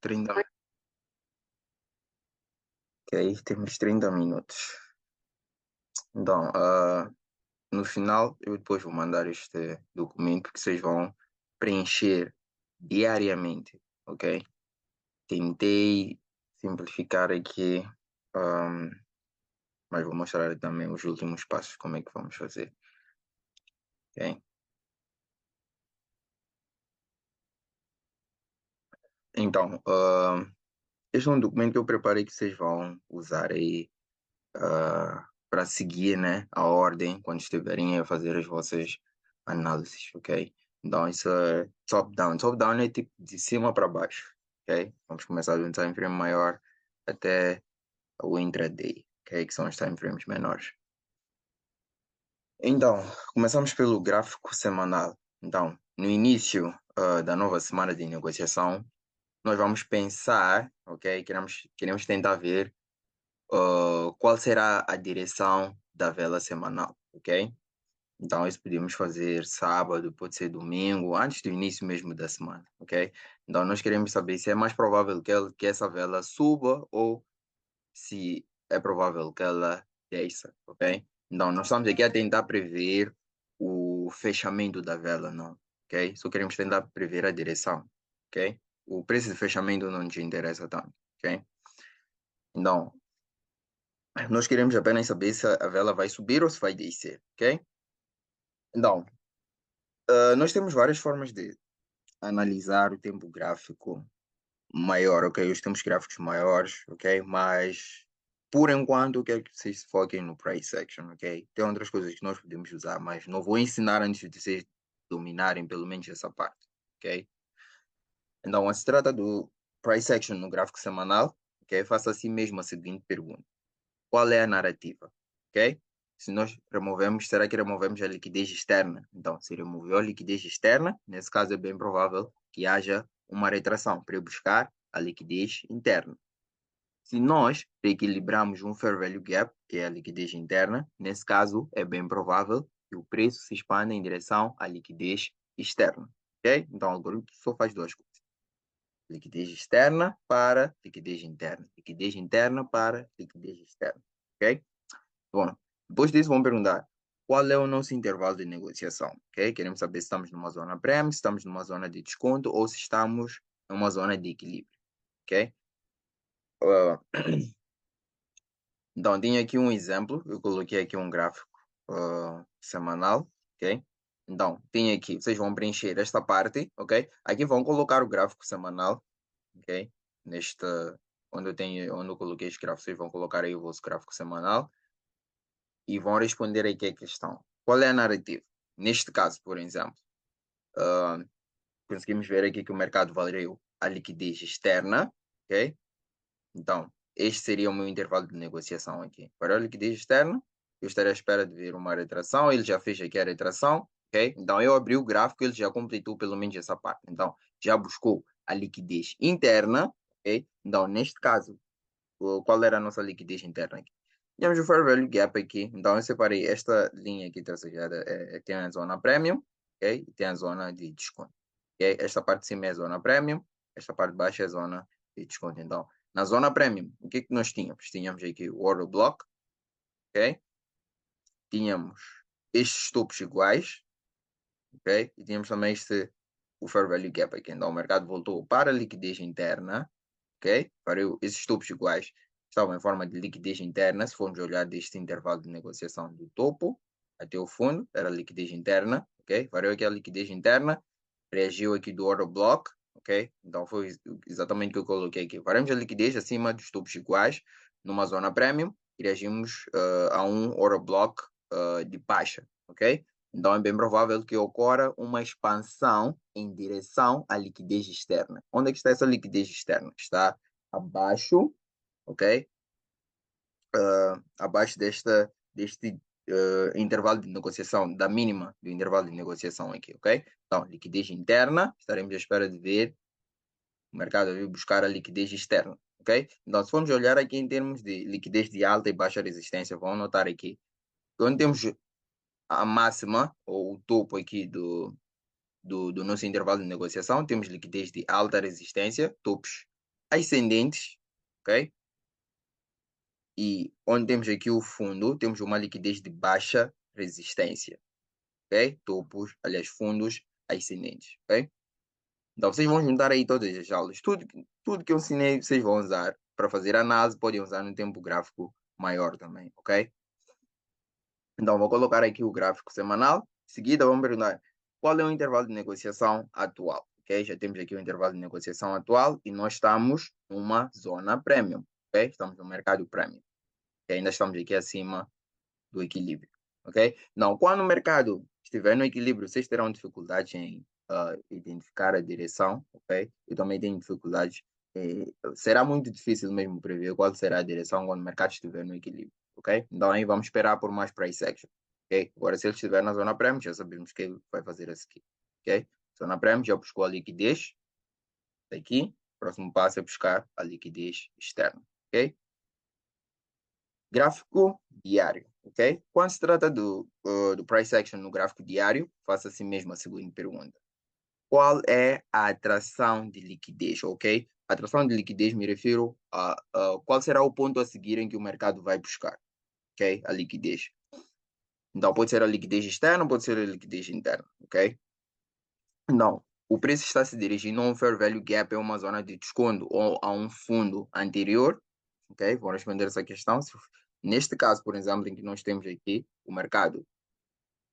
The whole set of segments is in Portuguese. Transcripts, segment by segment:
30 minutos. Ok, temos 30 minutos. Então, no final, eu depois vou mandar este documento que vocês vão preencher diariamente, ok? Tentei simplificar aqui, ahm, mas vou mostrar também os últimos passos, como é que vamos fazer, ok? Então, este é um documento que eu preparei que vocês vão usar aí para seguir, né, a ordem quando estiverem a fazer as vossas análises, ok? Então, isso é top-down. Top-down é tipo de cima para baixo, ok? Vamos começar do time frame maior até o intraday, ok? Que são os time frames menores. Então, começamos pelo gráfico semanal. Então, no início da nova semana de negociação, nós vamos pensar, ok? Queremos tentar ver qual será a direção da vela semanal, ok? Então, isso podemos fazer sábado, pode ser domingo, antes do início mesmo da semana, ok? Então, nós queremos saber se é mais provável que essa vela suba ou se é provável que ela desça, ok? Então, nós estamos aqui a tentar prever o fechamento da vela, não, ok? Só queremos tentar prever a direção, ok? O preço de fechamento não nos interessa tanto, ok? Então, nós queremos apenas saber se a vela vai subir ou se vai descer, ok? Então, nós temos várias formas de analisar o tempo gráfico maior, ok? Os tempos gráficos maiores, ok? Mas, por enquanto, eu quero que vocês se foquem no price action, ok? Tem outras coisas que nós podemos usar, mas não vou ensinar antes de vocês dominarem pelo menos essa parte, ok? Então, se trata do price action no gráfico semanal, ok? Faça assim mesmo a seguinte pergunta. Qual é a narrativa? Ok? Se nós removemos, será que removemos a liquidez externa? Então, se removeu a liquidez externa, nesse caso é bem provável que haja uma retração para eu buscar a liquidez interna. Se nós reequilibramos um fair value gap, que é a liquidez interna, nesse caso é bem provável que o preço se expanda em direção à liquidez externa. Ok? Então, o algoritmo só faz duas coisas. Liquidez externa para liquidez interna. Liquidez interna para liquidez externa. Ok? Bom, depois disso vão perguntar qual é o nosso intervalo de negociação, ok? Queremos saber se estamos numa zona premium, se estamos numa zona de desconto ou se estamos numa zona de equilíbrio, ok? Uh, então, tenho aqui um exemplo, eu coloquei aqui um gráfico semanal, ok? Então, tenho aqui, vocês vão preencher esta parte, ok? Aqui vão colocar o gráfico semanal, ok? Onde eu coloquei este gráfico, vocês vão colocar aí o vosso gráfico semanal e vão responder aqui a questão. Qual é a narrativa? Neste caso, por exemplo, conseguimos ver aqui que o mercado valeu a liquidez externa, ok? Então, este seria o meu intervalo de negociação aqui. Para a liquidez externa, eu estaria à espera de ver uma retração, ele já fez aqui a retração, ok? Então, eu abri o gráfico, ele já completou pelo menos essa parte. Então, já buscou a liquidez interna, ok? Então, neste caso, qual era a nossa liquidez interna aqui? Temos o Fair Value Gap aqui, então eu separei esta linha aqui tracejada, tem a zona Premium, ok? E tem a zona de desconto, ok? Esta parte de cima é a zona Premium, esta parte de baixo é a zona de desconto. Então, na zona Premium, o que nós tínhamos? Tínhamos aqui o Order Block, ok? Tínhamos estes topos iguais, ok? E tínhamos também o Fair Value Gap aqui. Então, o mercado voltou para a liquidez interna, ok? Para esses topos iguais estavam em forma de liquidez interna. Se formos olhar deste intervalo de negociação do topo até o fundo, era liquidez interna, ok? Variou aqui a liquidez interna, reagiu aqui do order block, ok? Então foi exatamente o que eu coloquei aqui. Variamos a liquidez acima dos topos iguais numa zona premium e reagimos a um order block de baixa, ok? Então é bem provável que ocorra uma expansão em direção à liquidez externa. Onde é que está essa liquidez externa? Está abaixo, ok? Abaixo deste intervalo de negociação, da mínima do intervalo de negociação aqui, ok? Então, liquidez interna, estaremos à espera de ver o mercado vir buscar a liquidez externa, ok? Então, se formos olhar aqui em termos de liquidez de alta e baixa resistência, vão notar aqui, quando temos a máxima, ou o topo aqui do nosso intervalo de negociação, temos liquidez de alta resistência, topos ascendentes, ok? E onde temos aqui o fundo, temos uma liquidez de baixa resistência, ok? Topos, aliás, fundos ascendentes, ok? Então, vocês vão juntar aí todas as aulas. Tudo que eu ensinei, vocês vão usar para fazer análise, podem usar no tempo gráfico maior também, ok? Então, vou colocar aqui o gráfico semanal. Em seguida, vamos perguntar qual é o intervalo de negociação atual, ok? Já temos aqui o intervalo de negociação atual e nós estamos numa zona premium, ok? Estamos no mercado premium. Okay? Ainda estamos aqui acima do equilíbrio, ok? Não, quando o mercado estiver no equilíbrio, vocês terão dificuldade em identificar a direção, ok? Eu também tenho dificuldades. Será muito difícil mesmo prever qual será a direção quando o mercado estiver no equilíbrio, ok? Então aí vamos esperar por mais price action, ok? Agora, se ele estiver na zona premium, já sabemos que ele vai fazer a seguir, ok? Zona premium já buscou a liquidez, aqui. Próximo passo é buscar a liquidez externa, ok? Gráfico diário, ok? Quando se trata do price action no gráfico diário, faça assim mesmo a seguinte pergunta. Qual é a atração de liquidez, ok? A atração de liquidez me refiro a qual será o ponto a seguir em que o mercado vai buscar, ok? A liquidez. Então, pode ser a liquidez externa, pode ser a liquidez interna, ok? Então, o preço está se dirigindo a um fair value gap em uma zona de desconto ou a um fundo anterior, ok? Vou responder essa questão. Neste caso, por exemplo, em que nós temos aqui o mercado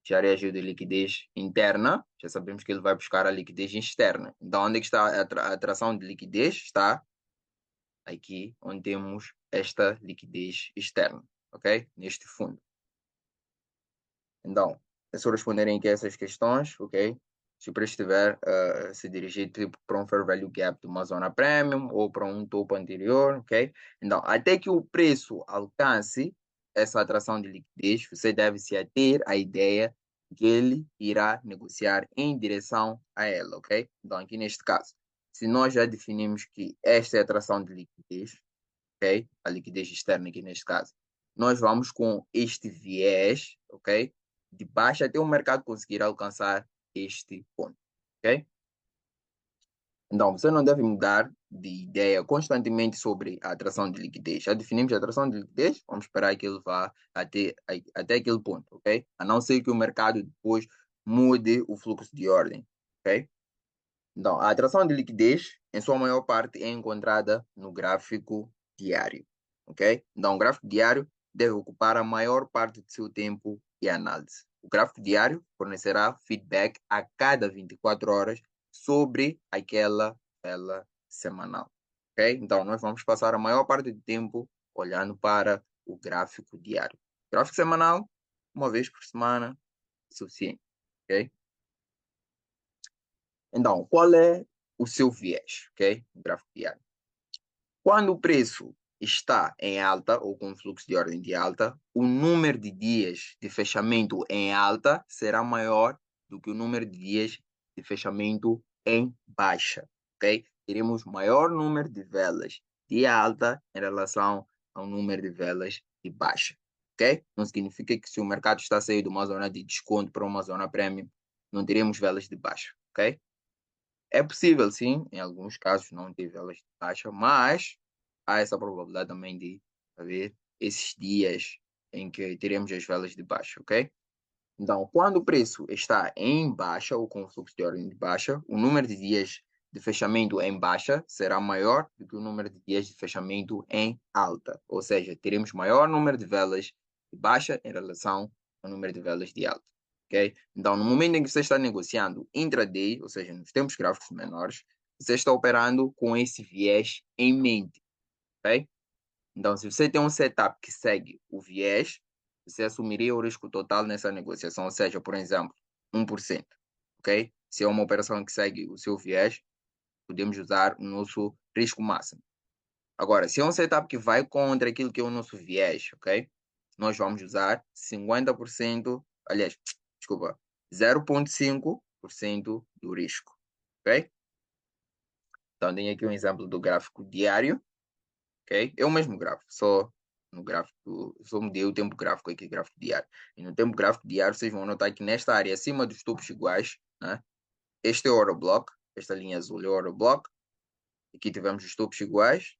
já reagiu de liquidez interna, já sabemos que ele vai buscar a liquidez externa. Então, onde é que está a atração de liquidez? Está aqui onde temos esta liquidez externa, ok? Neste fundo. Então, é só responderem aqui essas questões, ok? Se o preço estiver se dirigir tipo, para um fair value gap de uma zona premium ou para um topo anterior, ok? Então, até que o preço alcance essa atração de liquidez, você deve se ater à ideia que ele irá negociar em direção a ela, ok? Então, aqui neste caso, se nós já definimos que esta é a atração de liquidez, ok? A liquidez externa aqui neste caso. Nós vamos com este viés, ok? De baixo até o mercado conseguir alcançar este ponto, ok? Então, você não deve mudar de ideia constantemente sobre a atração de liquidez. Já definimos a atração de liquidez, vamos esperar que ele vá até aquele ponto, ok? A não ser que o mercado depois mude o fluxo de ordem, ok? Então, a atração de liquidez, em sua maior parte, é encontrada no gráfico diário, ok? Então, o gráfico diário deve ocupar a maior parte do seu tempo de análise. O gráfico diário fornecerá feedback a cada 24 horas sobre aquela vela semanal, ok? Então, nós vamos passar a maior parte do tempo olhando para o gráfico diário. Gráfico semanal, uma vez por semana, suficiente, ok? Então, qual é o seu viés, ok? O gráfico diário. Quando o preço está em alta ou com fluxo de ordem de alta, o número de dias de fechamento em alta será maior do que o número de dias de fechamento em baixa, ok? Teremos maior número de velas de alta em relação ao número de velas de baixa, ok? Não significa que se o mercado está saindo de uma zona de desconto para uma zona premium, não teremos velas de baixa, ok? É possível, sim, em alguns casos não ter velas de baixa, mas há essa probabilidade também de haver esses dias em que teremos as velas de baixa, ok? Então, quando o preço está em baixa ou com fluxo de ordem de baixa, o número de dias de fechamento em baixa será maior do que o número de dias de fechamento em alta. Ou seja, teremos maior número de velas de baixa em relação ao número de velas de alta. Okay? Então, no momento em que você está negociando intraday, ou seja, nos tempos gráficos menores, você está operando com esse viés em mente. Okay? Então, se você tem um setup que segue o viés, você assumiria o risco total nessa negociação, ou seja, por exemplo, 1%. Ok? Se é uma operação que segue o seu viés, podemos usar o nosso risco máximo. Agora, se é um setup que vai contra aquilo que é o nosso viés, ok? Nós vamos usar 50%, aliás, desculpa, 0,5% do risco, ok? Então, tem aqui um exemplo do gráfico diário, ok? É o mesmo gráfico, só no gráfico, só mudei o tempo gráfico aqui, gráfico diário. E no tempo gráfico diário, vocês vão notar que nesta área, acima dos topos iguais, né? Este é o Oroblock, esta linha azul é o Oroblock, aqui tivemos os topos iguais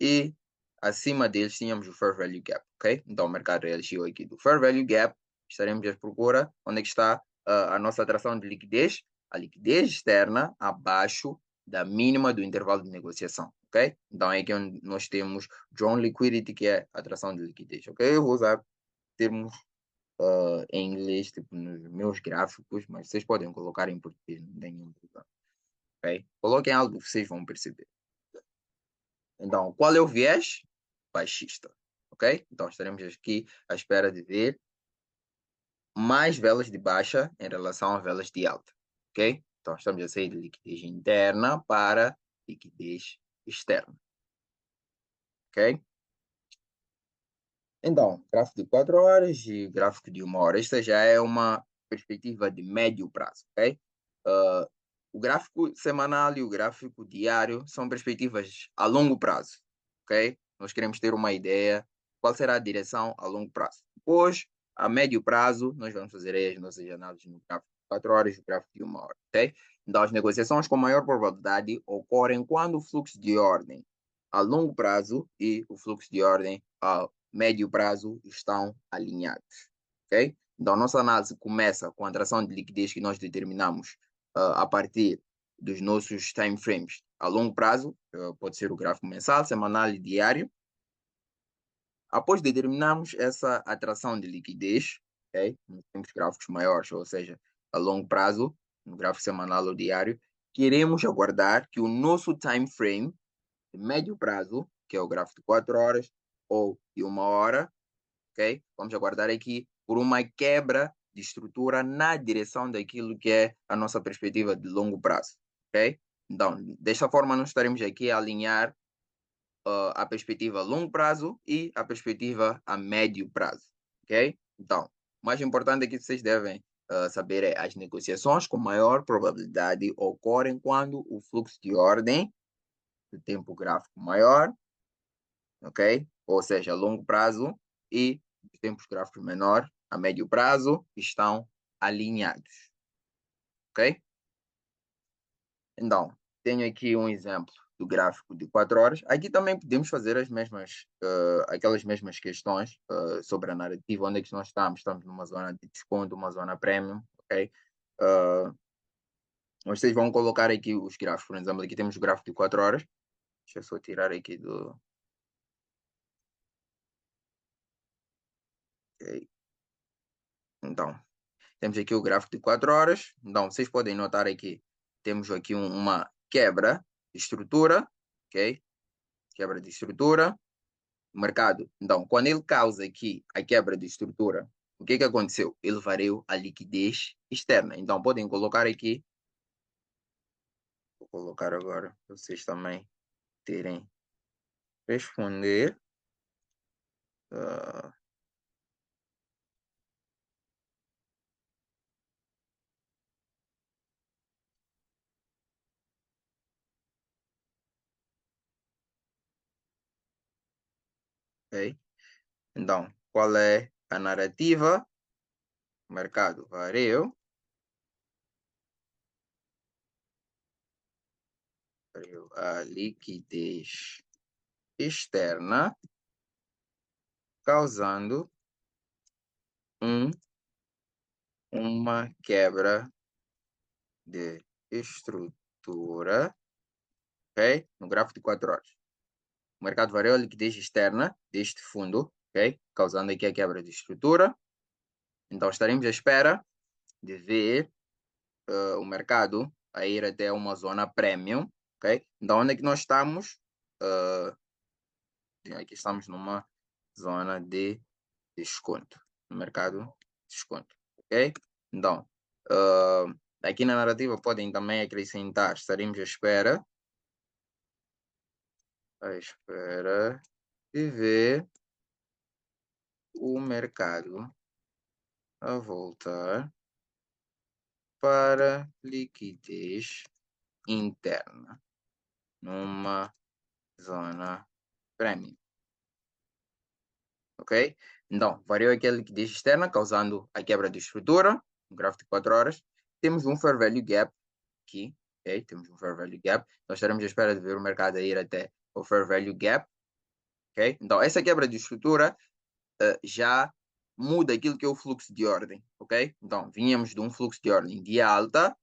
e acima deles tínhamos o Fair Value Gap, ok? Então o mercado reagiu aqui do Fair Value Gap, estaremos à procura onde é que está a nossa atração de liquidez, a liquidez externa abaixo da mínima do intervalo de negociação, ok? Então é aqui onde nós temos Drawn Liquidity, que é a atração de liquidez, ok? Eu vou usar termos em inglês, tipo, nos meus gráficos, mas vocês podem colocar em português, não tem nenhum problema, ok? Coloquem algo que vocês vão perceber. Então, qual é o viés? Baixista, ok? Então, estaremos aqui à espera de ver mais velas de baixa em relação a velas de alta, ok? Então, estamos a sair de liquidez interna para liquidez externa, ok? Então, gráfico de 4 horas e gráfico de 1 hora. Esta já é uma perspectiva de médio prazo, ok? O gráfico semanal e o gráfico diário são perspectivas a longo prazo, ok? Nós queremos ter uma ideia qual será a direção a longo prazo. Depois, a médio prazo, nós vamos fazer aí as nossas análises no gráfico de 4 horas e no gráfico de 1 hora, ok? Então, as negociações com maior probabilidade ocorrem quando o fluxo de ordem a longo prazo e o fluxo de ordem a médio prazo estão alinhados, ok? Então, a nossa análise começa com a atração de liquidez que nós determinamos a partir dos nossos time frames a longo prazo, pode ser o gráfico mensal, semanal e diário. Após determinarmos essa atração de liquidez, ok? Nos temos gráficos maiores, ou seja, a longo prazo, no gráfico semanal ou diário, queremos aguardar que o nosso time frame de médio prazo, que é o gráfico de 4 horas ou de 1 hora, ok? Vamos aguardar aqui por uma quebra de estrutura na direção daquilo que é a nossa perspectiva de longo prazo, ok? Então, desta forma, nós estaremos aqui a alinhar a perspectiva a longo prazo e a perspectiva a médio prazo, ok? Então, o mais importante aqui que vocês devem saber é as negociações com maior probabilidade ocorrem quando o fluxo de ordem de tempo gráfico maior, ok? Ou seja, a longo prazo e os tempos gráficos menor a médio prazo estão alinhados, ok? Então, tenho aqui um exemplo do gráfico de 4 horas. Aqui também podemos fazer as mesmas, aquelas mesmas questões sobre a narrativa, onde é que nós estamos. Estamos numa zona de desconto, uma zona premium, ok? Vocês vão colocar aqui os gráficos, por exemplo, aqui temos o gráfico de 4 horas. Deixa eu só tirar aqui do... Okay. Então, temos aqui o gráfico de 4 horas. Então, vocês podem notar aqui, temos aqui uma quebra de estrutura, ok? Quebra de estrutura. O mercado, então, quando ele causa aqui a quebra de estrutura, o que aconteceu? Ele variou a liquidez externa. Então, podem colocar aqui, vou colocar agora, para vocês também terem responder. Uh, ok? Então, qual é a narrativa? O mercado variou a liquidez externa, causando uma quebra de estrutura, ok? No gráfico de 4 horas. O mercado variou a liquidez externa deste fundo, ok? Causando aqui a quebra de estrutura. Então, estaremos à espera de ver o mercado a ir até uma zona premium, ok? Então, onde é que nós estamos? Aqui estamos numa zona de desconto, no mercado de desconto, ok? Então, aqui na narrativa podem também acrescentar, estaremos à espera de ver o mercado a voltar para liquidez interna numa zona premium, ok? Então, variou aqui a liquidez externa, causando a quebra de estrutura, no gráfico de 4 horas. Temos um Fair Value Gap aqui, ok? Temos um Fair Value Gap. Nós estaremos à espera de ver o mercado a ir até o Fair Value Gap, ok? Então, essa quebra de estrutura já muda aquilo que é o fluxo de ordem, ok? Então, vinhamos de um fluxo de ordem de alta.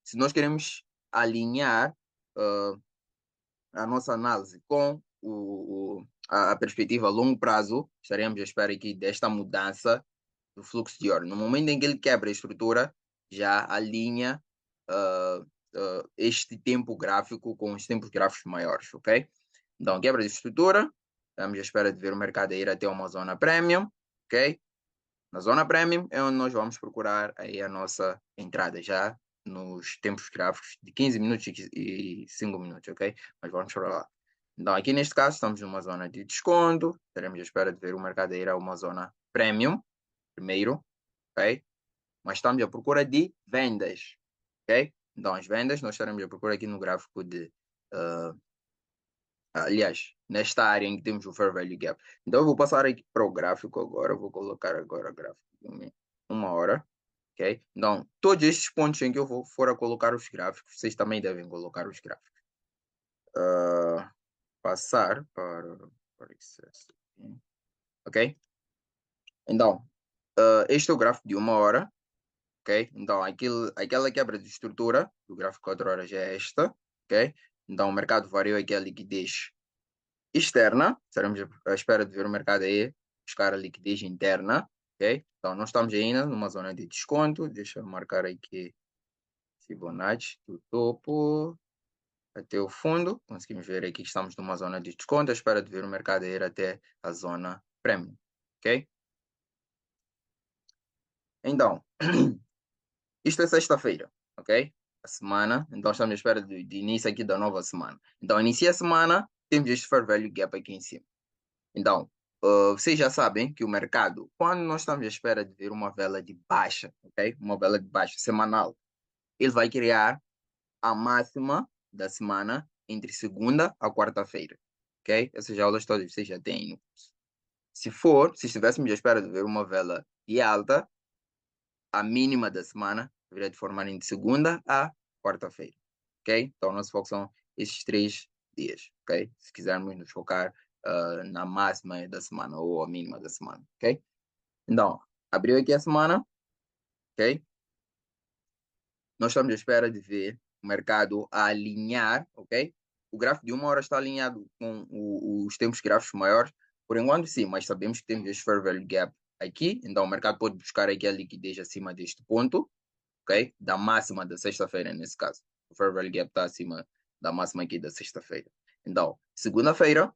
Se nós queremos alinhar a nossa análise com a perspectiva a longo prazo, estaremos à espera aqui desta mudança do fluxo de ordem. No momento em que ele quebra a estrutura, já alinha este tempo gráfico com os tempos gráficos maiores, ok? Então, quebra de estrutura, estamos à espera de ver o mercado ir até uma zona premium, ok? Na zona premium é onde nós vamos procurar aí a nossa entrada já nos tempos gráficos de 15 minutos e 5 minutos, ok? Mas vamos para lá. Então, aqui neste caso, estamos numa zona de desconto, estaremos à espera de ver o mercado ir a uma zona premium, primeiro, ok? Mas estamos à procura de vendas, ok? Então, as vendas, nós estaremos à procura aqui no gráfico de aliás, nesta área em que temos o Fair Value Gap. Então, eu vou passar aqui para o gráfico agora. Vou colocar agora o gráfico de uma hora. Ok? Então, todos estes pontos em que eu for a colocar os gráficos, vocês também devem colocar os gráficos. Passar para Access. Ok? Então, este é o gráfico de uma hora. Ok? Então, aquela quebra de estrutura do gráfico de 4 horas é esta. Ok? Então, o mercado variou aqui a liquidez externa, estaremos à espera de ver o mercado aí buscar a liquidez interna, ok? Então, nós estamos ainda numa zona de desconto, deixa eu marcar aqui Fibonacci do topo até o fundo, conseguimos ver aqui que estamos numa zona de desconto, à espera de ver o mercado ir até a zona premium, ok? Então, isto é sexta-feira, ok? A semana, então estamos à espera de início aqui da nova semana. Então, inicia a semana, temos este Fair Value Gap aqui em cima. Então, vocês já sabem que o mercado, quando nós estamos à espera de ver uma vela de baixa, ok? Uma vela de baixa semanal, ele vai criar a máxima da semana entre segunda a quarta-feira, ok? Essas aulas todas vocês já têm. Se estivéssemos à espera de ver uma vela de alta, a mínima da semana deveria de formar entre segunda a quarta-feira, ok? Então, nosso foco são esses 3 dias, ok? Se quisermos nos focar na máxima da semana ou a mínima da semana, ok? Então, abriu aqui a semana, ok? Nós estamos à espera de ver o mercado a alinhar, ok? O gráfico de uma hora está alinhado com os tempos gráficos maiores, por enquanto sim, mas sabemos que temos este Fair Value Gap aqui, então o mercado pode buscar aqui a liquidez acima deste ponto, ok? Da máxima da sexta-feira, nesse caso. O Fair Value Gap está acima da máxima aqui da sexta-feira. Então, segunda-feira,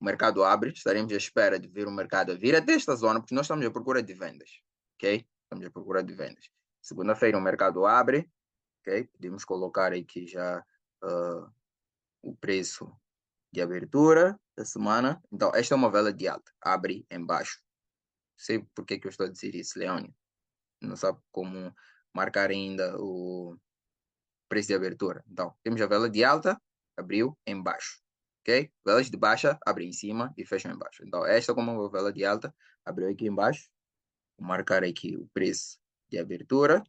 o mercado abre, estaremos à espera de ver o mercado a vir até esta zona, porque nós estamos à procura de vendas, ok? Estamos à procura de vendas. Segunda-feira o mercado abre, ok? Podemos colocar aqui já o preço de abertura da semana. Então, esta é uma vela de alta, abre em baixo. Sei por que eu estou a dizer isso, Leone. Não sabe como marcar ainda o preço de abertura. Então, temos a vela de alta, abriu em baixo. Ok? Velas de baixa, abrem em cima e fecham em baixo. Então, esta como uma vela de alta, abriu aqui em baixo. Vou marcar aqui o preço de abertura.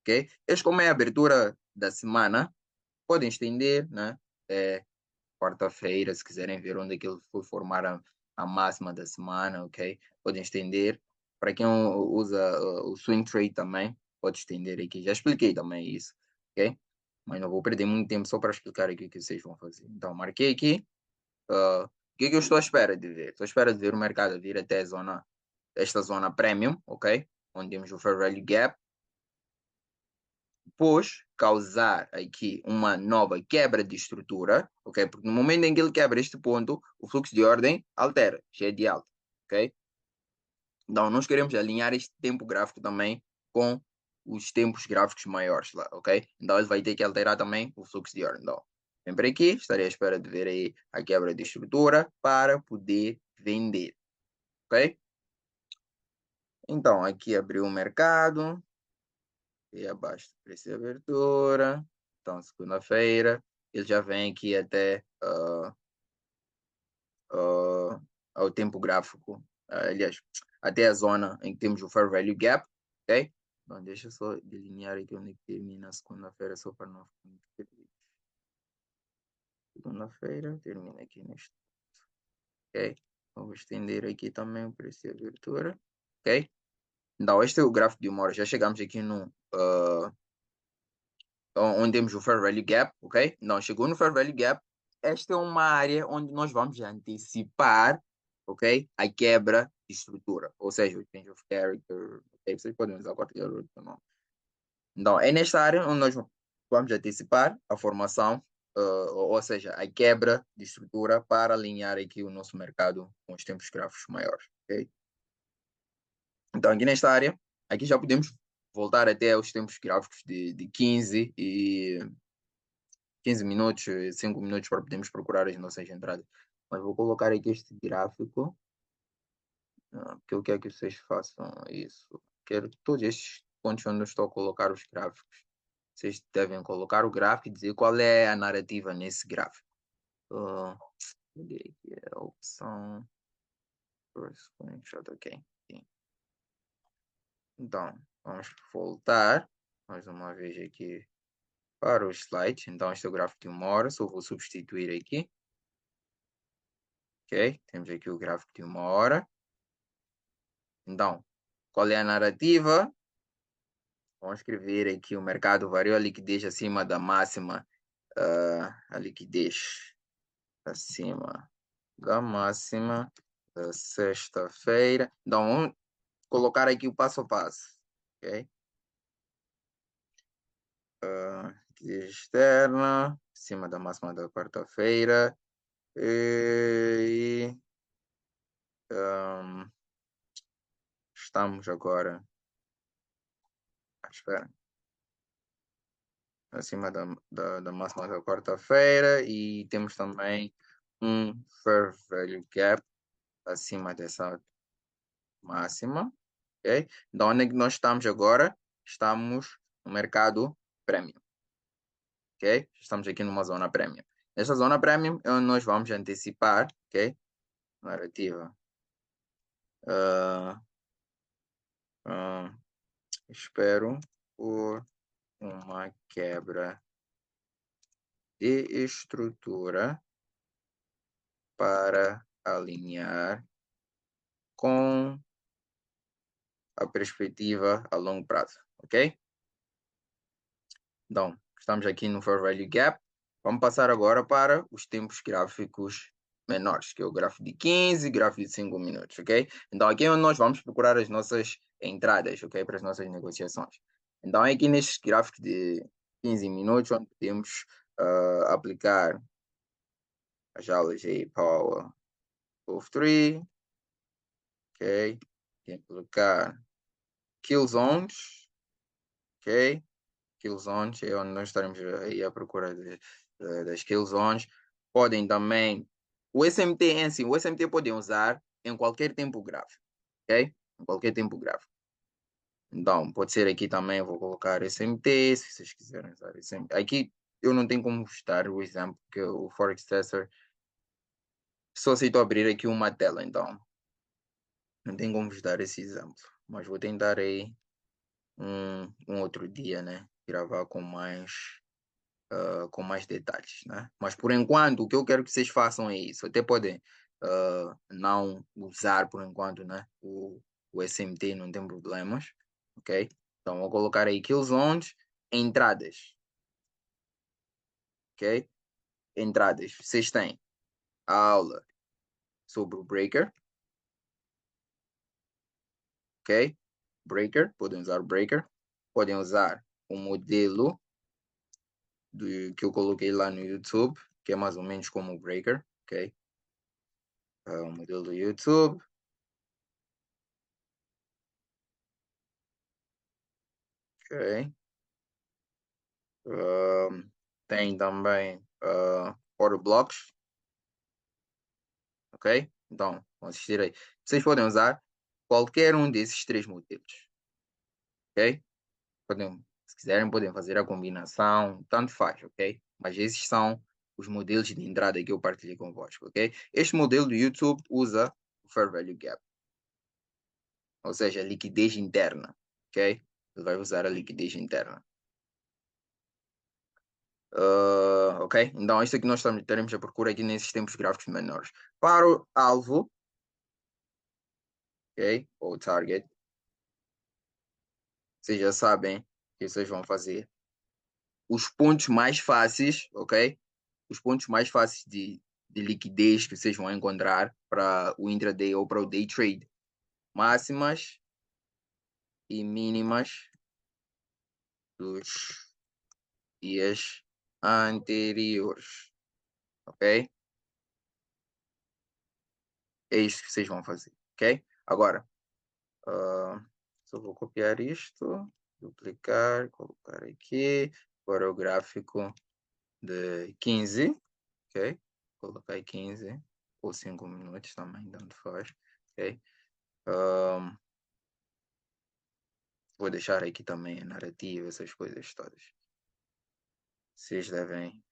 Ok? Este como é a abertura da semana, podem estender, né? Quarta-feira, se quiserem ver onde é que ele foi formar a máxima da semana, ok? Podem estender. Para quem usa o swing trade também, pode estender aqui. Já expliquei também isso, ok? Mas não vou perder muito tempo só para explicar aqui o que vocês vão fazer. Então, marquei aqui. O que eu estou à espera de ver? Estou à espera de ver o mercado vir até esta zona premium, ok? Onde temos o Fair Value Gap, depois causar aqui uma nova quebra de estrutura, ok? Porque no momento em que ele quebra este ponto, o fluxo de ordem altera, já é de alta, ok? Então, nós queremos alinhar este tempo gráfico também com os tempos gráficos maiores lá, ok? Então, ele vai ter que alterar também o fluxo de ordem. Então, sempre aqui, estarei à espera de ver aí a quebra de estrutura para poder vender, ok? Então, aqui abriu o mercado, e abaixo do preço de abertura. Então, segunda-feira, ele já vem aqui até ao tempo gráfico, aliás, até a zona em que temos o Fair Value Gap, ok? Então, deixa eu só delinear aqui onde termina a segunda-feira, só para não ficar muito perdido. Segunda-feira termina aqui neste. Ok? Vou estender aqui também o preço de abertura. Ok? Então, este é o gráfico de uma hora. Já chegamos aqui no onde temos o Fair Value Gap, ok? Não, chegou no Fair Value Gap. Esta é uma área onde nós vamos antecipar, ok? A quebra de estrutura, ou seja, o change of character, ok? Vocês podem usar qualquer outro nome. Então, é nesta área onde nós vamos antecipar a formação, ou seja, a quebra de estrutura para alinhar aqui o nosso mercado com os tempos gráficos maiores, ok? Então, aqui nesta área, aqui já podemos voltar até os tempos gráficos de 15 e 15 minutos, 5 minutos para podermos procurar as nossas entradas. Mas vou colocar aqui este gráfico, porque eu quero que vocês façam isso. Quero todos estes pontos onde eu estou a colocar os gráficos. Vocês devem colocar o gráfico e dizer qual é a narrativa nesse gráfico. Cadê aqui a opção first screenshot, ok. Sim. Então, vamos voltar mais uma vez aqui para o slide. Então, este é o gráfico de uma hora, só vou substituir aqui. Ok, temos aqui o gráfico de uma hora. Então, qual é a narrativa? Vamos escrever aqui: o mercado variou a liquidez acima da máxima, a liquidez acima da máxima da sexta-feira. Então, vamos colocar aqui o passo a passo. Ok? Liquidez externa, acima da máxima da quarta-feira. E estamos agora. Espera. Acima da máxima da quarta-feira e temos também um Fair Value Gap acima dessa máxima, ok? Então, onde é que nós estamos agora? Estamos no mercado Premium, ok? Estamos aqui numa zona Premium. Nesta zona Premium é onde nós vamos antecipar, ok? Narrativa. Espero por uma quebra de estrutura para alinhar com a perspectiva a longo prazo, ok? Então, estamos aqui no Fair Value Gap. Vamos passar agora para os tempos gráficos menores, que é o gráfico de 15, gráfico de 5 minutos, ok? Então, aqui é onde nós vamos procurar as nossas entradas, ok? Para as nossas negociações. Então, é aqui neste gráfico de 15 minutos, onde podemos aplicar as aulas aí, Power of 3, ok? Tem que colocar Kill Zones, ok? Kill Zones é onde nós estaremos aí à procura das Kill Zones. Podem também, o SMT em si, o SMT podem usar em qualquer tempo gráfico, ok? Em qualquer tempo gráfico. Então, pode ser aqui também, eu vou colocar SMT, se vocês quiserem usar SMT. Aqui eu não tenho como mostrar o exemplo, porque o Forex Tester só aceitou abrir aqui uma tela, então não tenho como vos dar esse exemplo. Mas vou tentar aí um outro dia, né? Gravar com mais detalhes, né? Mas por enquanto, o que eu quero que vocês façam é isso. Até podem não usar por enquanto, né? O SMT não tem problemas, ok? Então vou colocar aí kill zones, entradas, ok? Entradas. Vocês têm a aula sobre o breaker, ok? Breaker, podem usar o breaker, podem usar o modelo que eu coloquei lá no YouTube, que é mais ou menos como o breaker, ok? O modelo do YouTube. Ok. Tem também Auto Blocks, ok? Então, vão assistir aí. Vocês podem usar qualquer um desses três modelos, ok? Podem, se quiserem, podem fazer a combinação, tanto faz, ok? Mas esses são os modelos de entrada que eu partilhei convosco, ok? Este modelo do YouTube usa o Fair Value Gap, ou seja, liquidez interna, ok? ele vai usar a liquidez interna. Ok? Então, isto aqui nós teremos a procura aqui nesses tempos gráficos menores. Para o alvo, ok? Ou target, vocês já sabem o que vocês vão fazer. Os pontos mais fáceis, ok? Os pontos mais fáceis de liquidez que vocês vão encontrar para o intraday ou para o day trade. Máximas e mínimas dos dias anteriores, ok? É isso que vocês vão fazer, ok? Agora, só vou copiar isto, duplicar, colocar aqui. Agora o gráfico de 15, ok? Colocar aí 15 ou 5 minutos também, tanto faz, ok? Vou deixar aqui também a narrativa, essas coisas todas. Vocês devem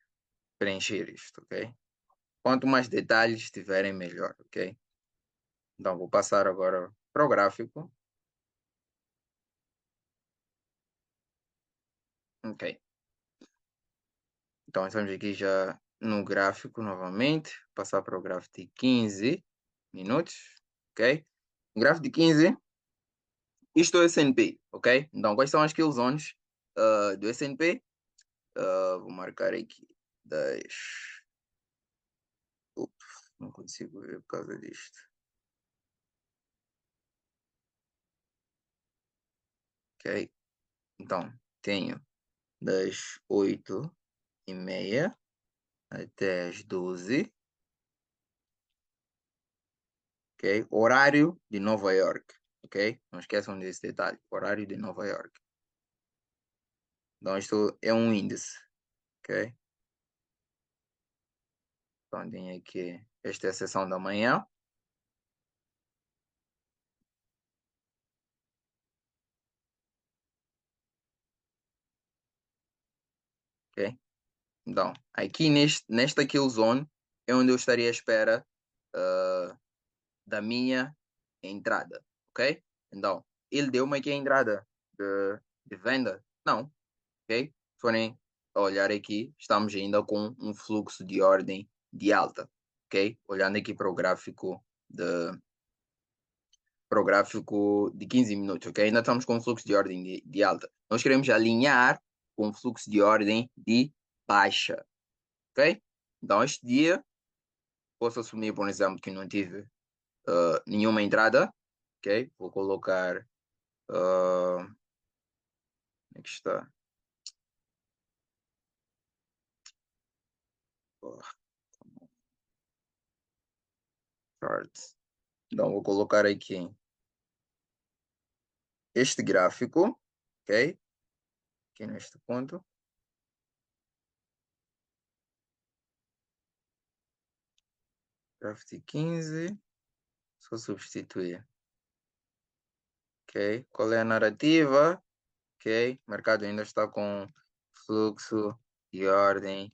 preencher isto, ok? Quanto mais detalhes tiverem, melhor, ok? Então, vou passar agora para o gráfico. Ok. Então, estamos aqui já no gráfico novamente. Passar para o gráfico de 15 minutos, ok? O gráfico de 15, isto é o S&P, ok? Então, quais são as kill zones do S&P? Vou marcar aqui 10. Ups, não consigo ver por causa disto. Ok? Então, tenho das 8h30 até as 12, ok? Horário de Nova York, ok? Não esqueçam desse detalhe, horário de Nova York. Então, isto é um índice, ok? Então, tem aqui, esta é a sessão da manhã, ok? Então, aqui nesta kill zone é onde eu estaria à espera da minha entrada, ok? Então, ele deu-me aqui a entrada de venda? Não, ok? Se forem a olhar aqui, estamos ainda com um fluxo de ordem de alta, ok? Olhando aqui para o gráfico de 15 minutos, ok? Ainda estamos com um fluxo de ordem de alta. Nós queremos alinhar com um fluxo de ordem de baixa, ok? Então, este dia, posso assumir, por exemplo, que não tive nenhuma entrada, ok? Vou colocar, onde é que está? Oh, charts. Então, vou colocar aqui este gráfico, ok? Aqui neste ponto. Gráfico de 15. Só substituir. Ok? Qual é a narrativa? Ok? O mercado ainda está com fluxo de ordem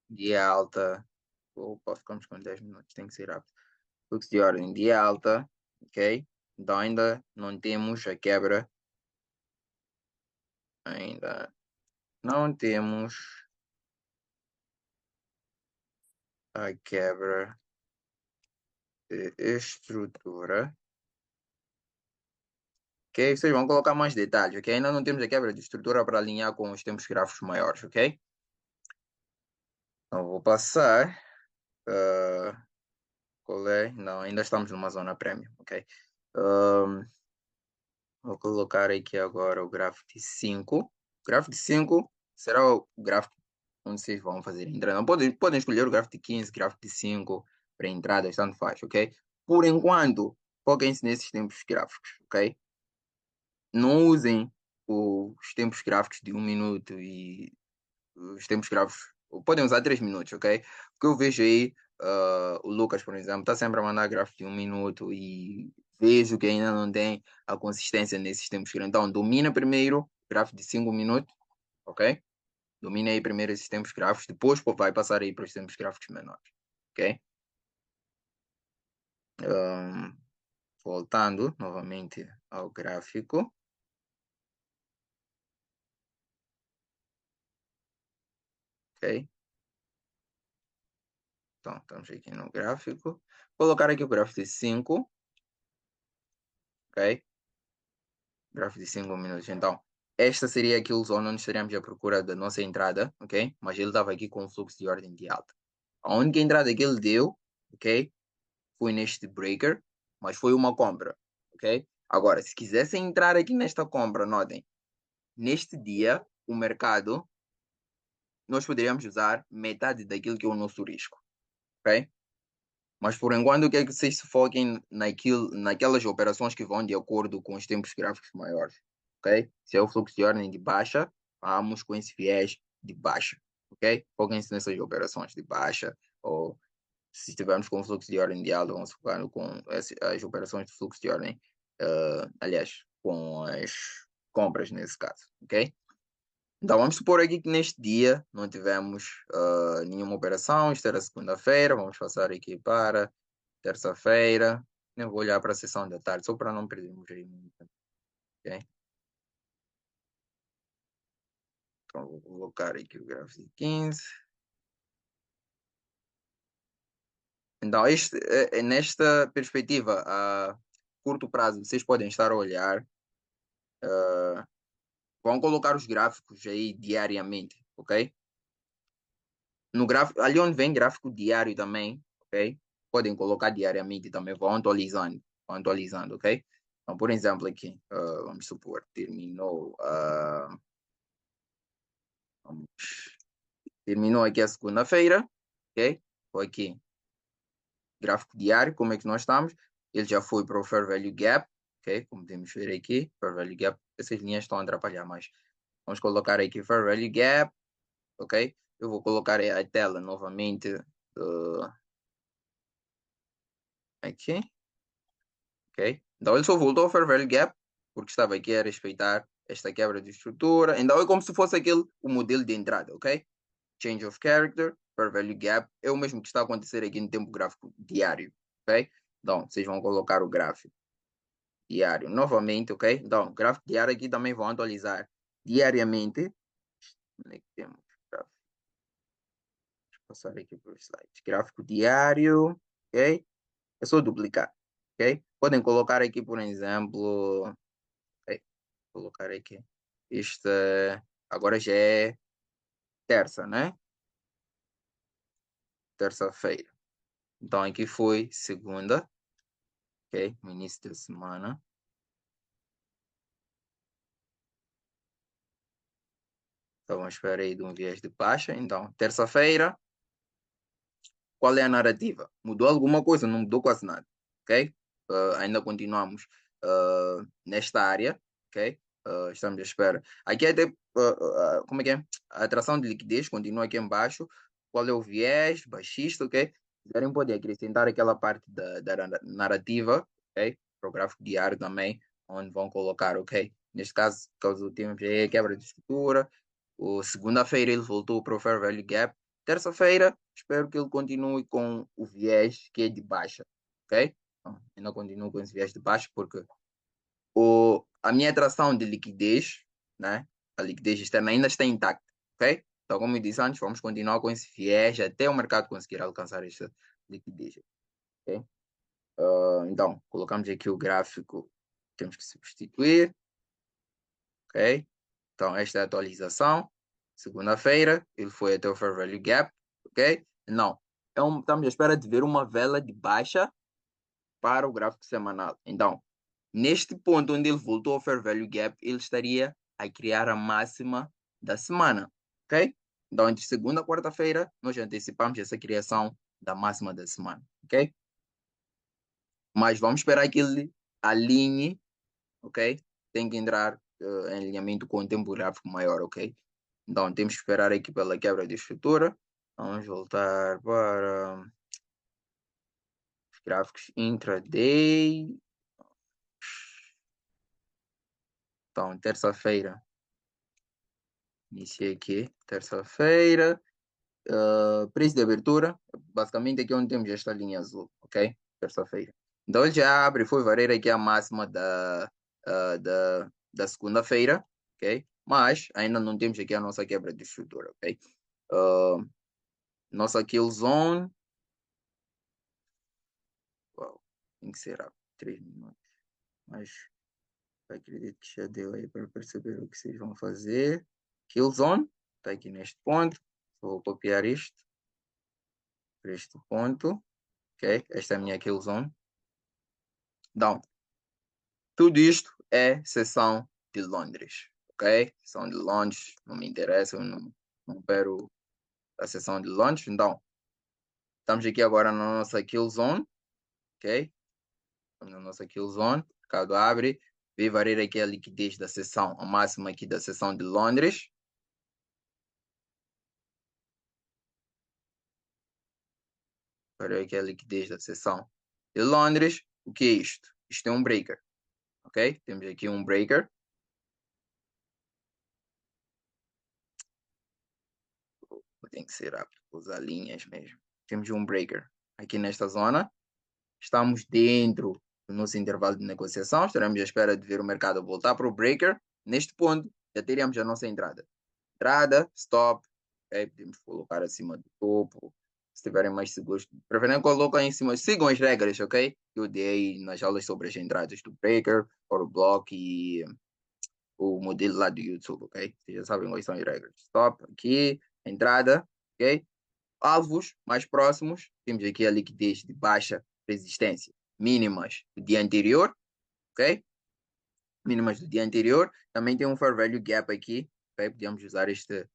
de alta. Opa, ficamos com 10 minutos, tem que ser rápido. Fluxo de ordem de alta, ok? Então ainda não temos a quebra. Ainda não temos a quebra de estrutura. Ok? Vocês vão colocar mais detalhes, ok? Ainda não temos a quebra de estrutura para alinhar com os tempos gráficos maiores, ok? Então vou passar. Qual é? Não, ainda estamos numa zona premium, ok? Vou colocar aqui agora o gráfico de 5. O gráfico de 5 será o gráfico onde vocês vão fazer entrada. Não podem escolher o gráfico de 15, gráfico de 5 para entradas, tanto faz, ok? Por enquanto, foquem-se nesses tempos gráficos, ok? Não usem os tempos gráficos de 1 minuto e os tempos gráficos. Podem usar 3 minutos, ok? Porque eu vejo aí, o Lucas, por exemplo, está sempre a mandar gráficos de 1 minuto e vejo que ainda não tem a consistência nesses tempos grandes. Então, domina primeiro gráfico de 5 minutos, ok? Domina aí primeiro esses tempos gráficos, depois pô, vai passar aí para os tempos gráficos menores, ok? Voltando novamente ao gráfico. ok? Então, estamos aqui no gráfico. Vou colocar aqui o gráfico de 5, ok? Gráfico de 5 minutos. Então, esta seria aquilo onde estaríamos à procura da nossa entrada, ok? Mas ele estava aqui com um fluxo de ordem de alta. A única entrada que ele deu, ok? Foi neste breaker, mas foi uma compra, ok? Agora, se quisessem entrar aqui nesta compra, notem, neste dia, o mercado, nós poderíamos usar metade daquilo que é o nosso risco, ok? Mas por enquanto, eu quero que vocês se foquem naquelas operações que vão de acordo com os tempos gráficos maiores, ok? Se é o fluxo de ordem de baixa, vamos com esse viés de baixa, ok? Foquem-se nessas operações de baixa, ou se estivermos com fluxo de ordem de alta, vamos focar com as operações de fluxo de ordem, aliás, com as compras nesse caso, ok? Então vamos supor aqui que neste dia não tivemos nenhuma operação, isto era segunda-feira, vamos passar aqui para terça-feira. Eu vou olhar para a sessão da tarde, só para não perdermos aí muito tempo, ok? Então vou colocar aqui o gráfico de 15. Então, nesta perspectiva, a curto prazo, vocês podem estar a olhar, vão colocar os gráficos aí diariamente, ok? No gráfico, ali onde vem gráfico diário também, ok? Podem colocar diariamente também, vão atualizando, ok? Então, por exemplo, aqui, vamos supor, terminou aqui a segunda-feira, ok? Foi aqui, gráfico diário, como é que nós estamos? Ele já foi para o Fair Value Gap, ok? Como podemos ver aqui, Fair Value Gap, essas linhas estão a atrapalhar, mas vamos colocar aqui Fair Value Gap, ok? Eu vou colocar a tela novamente aqui, ok? Então ele só voltou ao Fair Value Gap porque estava aqui a respeitar esta quebra de estrutura. Então é como se fosse aquele o modelo de entrada, ok? Change of Character, Fair Value Gap, é o mesmo que está a acontecer aqui no tempo gráfico diário, ok? Então vocês vão colocar o gráfico diário novamente, ok? Então o gráfico diário aqui também vão atualizar diariamente. Onde é que temos? Deixa eu passar aqui para os slides. Gráfico diário, ok? É só duplicar, ok? Podem colocar aqui, por exemplo, ok? Colocar aqui. Este agora já é terça, né? Terça-feira. Então aqui foi segunda, ok? No início da semana. Então vamos esperar aí de um viés de baixa. Então, terça-feira, qual é a narrativa? Mudou alguma coisa? Não mudou quase nada, ok? Ainda continuamos nesta área, ok? Estamos à espera. Aqui até, como é que é? A atração de liquidez continua aqui embaixo. Qual é o viés? Baixista, ok? Se quiserem podem acrescentar aquela parte da narrativa, ok? Para o gráfico diário também, onde vão colocar, ok? Neste caso, por causa do tempo, já é quebra de estrutura. Segunda-feira ele voltou para o Fair Value Gap. Terça-feira, espero que ele continue com o viés que é de baixa, ok? Então, ainda continuo com esse viés de baixa porque a minha atração de liquidez, né? A liquidez externa ainda está intacta, ok? Então, como eu disse antes, vamos continuar com esse viés até o mercado conseguir alcançar esta liquidez, ok? Então, colocamos aqui o gráfico, temos que substituir, ok? Então, esta é a atualização. Segunda-feira, ele foi até o Fair Value Gap, ok? Não, estamos à espera de ver uma vela de baixa para o gráfico semanal. Então, neste ponto onde ele voltou ao Fair Value Gap, ele estaria a criar a máxima da semana, ok? Então, entre segunda e quarta-feira, nós antecipamos essa criação da máxima da semana, ok? Mas vamos esperar que ele alinhe, ok? Tem que entrar em alinhamento com o tempo gráfico maior, ok? Então temos que esperar aqui pela quebra de estrutura. Vamos voltar para os gráficos intraday. Então, terça-feira. Iniciei aqui, terça-feira. Preço de abertura. Basicamente aqui onde temos esta linha azul, ok? Terça-feira. Então ele já abre, foi valer aqui a máxima da segunda-feira, ok? Mas ainda não temos aqui a nossa quebra de estrutura, ok? Nossa kill zone. Uau, tem que ser rápido, 3 minutos. Mas acredito que já deu aí para perceber o que vocês vão fazer. Kill zone, está aqui neste ponto. Vou copiar isto para este ponto. Ok, esta é a minha kill zone. Então, tudo isto é seção de Londres. Ok? Seção de Londres, não me interessa, eu não quero a seção de Londres. Então, estamos aqui agora na nossa kill zone. Ok? Estamos na nossa kill zone. O mercado abre. Vem variar aqui a liquidez da seção, a máxima aqui da seção de Londres. Variar aqui a liquidez da seção de Londres. O que é isto? Isto é um breaker. Ok? Temos aqui um breaker. Tem que ser rápido, usar linhas mesmo. Temos um breaker aqui nesta zona. Estamos dentro do nosso intervalo de negociação. Estaremos à espera de ver o mercado voltar para o breaker. Neste ponto, já teríamos a nossa entrada. Entrada, stop. Okay? Podemos colocar acima do topo. Se tiverem mais seguros, preferem colocar em cima. Sigam as regras, ok? Que eu dei nas aulas sobre as entradas do breaker, para o bloco e o modelo lá do YouTube, ok? Vocês já sabem quais são as regras. Stop aqui, entrada, ok? Alvos mais próximos, temos aqui a liquidez de baixa resistência, mínimas do dia anterior, ok? Mínimas do dia anterior. Também tem um fair value gap aqui, ok? Podemos usar este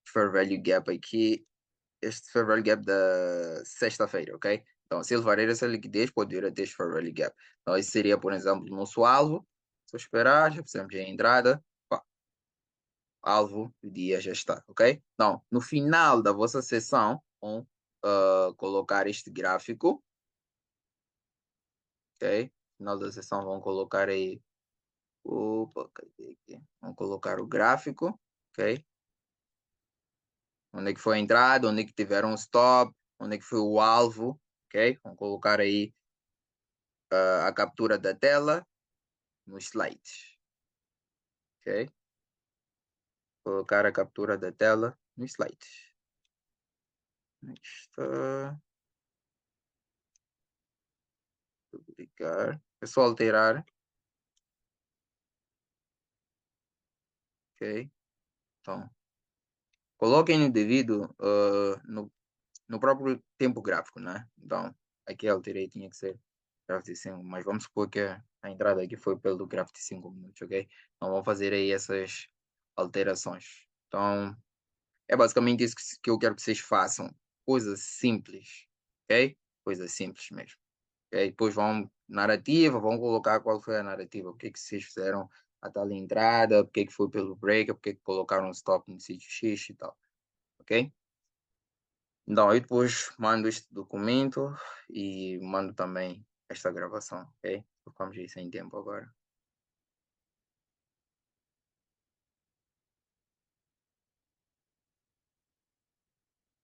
fair value gap aqui, este fair value gap da sexta-feira, ok? Então, se ele variar essa liquidez, pode ir até este fair value gap. Então, esse seria, por exemplo, o nosso alvo. Só esperar, já fizemos a entrada. Pá, alvo do dia já está, ok? Então, no final da vossa sessão, vão colocar este gráfico, ok? No final da sessão vão colocar aí, opa, cadê aqui? Vão colocar o gráfico, ok? Onde é que foi a entrada, onde é que tiveram o stop, onde é que foi o alvo, ok? Vão colocar aí a captura da tela nos slides, ok? Colocar a captura da tela nos slides. Está. Duplicar. É só alterar, ok? Então, coloquem no devido, no próprio tempo gráfico, né? Então, aqui alterei, tinha que ser gráfico de 5, mas vamos supor que a entrada aqui foi pelo gráfico de 5 minutos, ok? Então, vamos fazer aí essas alterações. Então, é basicamente isso que eu quero que vocês façam. Coisas simples, ok? Coisas simples mesmo. Okay? Depois vão narrativa, vão colocar qual foi a narrativa, o que que vocês fizeram a tal entrada, o que que foi pelo break, o que que colocaram stop no sítio X e tal, ok? Então, aí depois mando este documento e mando também esta gravação, ok? Ficamos aí sem tempo agora.